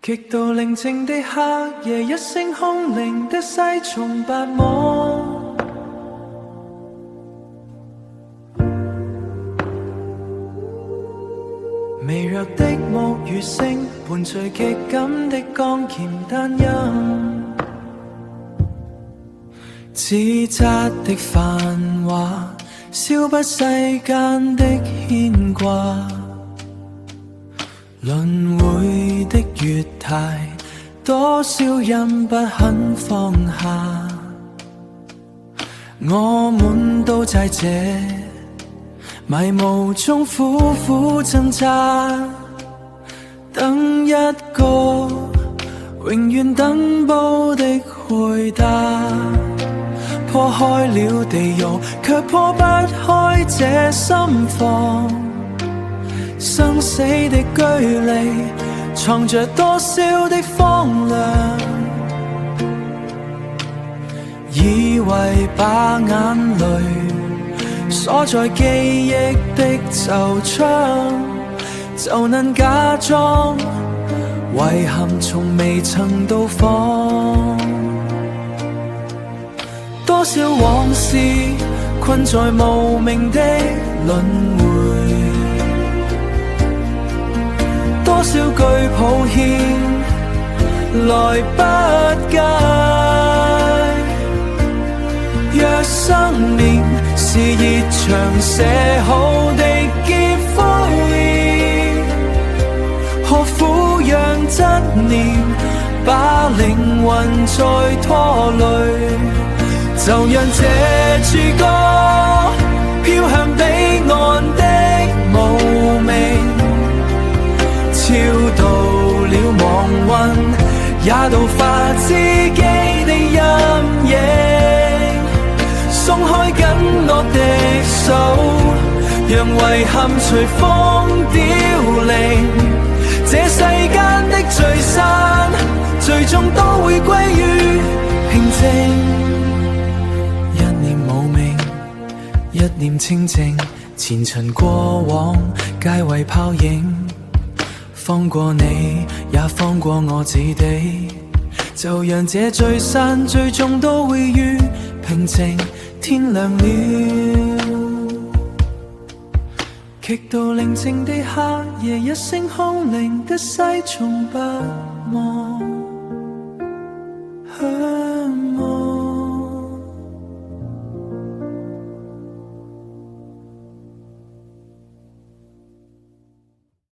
極度寧靜的黑夜，一聲空靈的西從白芒，微弱的木魚聲伴隨極感的鋼琴單音，紙紮的繁華消不世間的牽掛，輪迴的月台，多少人不肯放下，我們都在這迷霧中苦苦掙扎，等一個永遠等不的回答，破開了地獄，卻破不開這心房，生死的距離，藏着多少的荒涼，以為把眼淚鎖在記憶的惆悵，就能假裝遺憾從未曾到訪，多少往事困在無名的輪迴，多少句抱歉來不及，若生命是熱腸寫好的劫灰，何苦讓執念把靈魂再拖累，就讓這支歌飄向彼岸的無名，超到了黃昏，也渡化自己的陰影，鬆開緊握的手，讓遺憾隨風凋零，這世間的聚散最終都會歸於平靜，一念無名，一念清靜，前塵過往皆為泡影，放過你也放過我自己，就讓這聚散最終都會於平靜，天亮了，極度寧靜的黑夜，一聲空靈的西從白芒。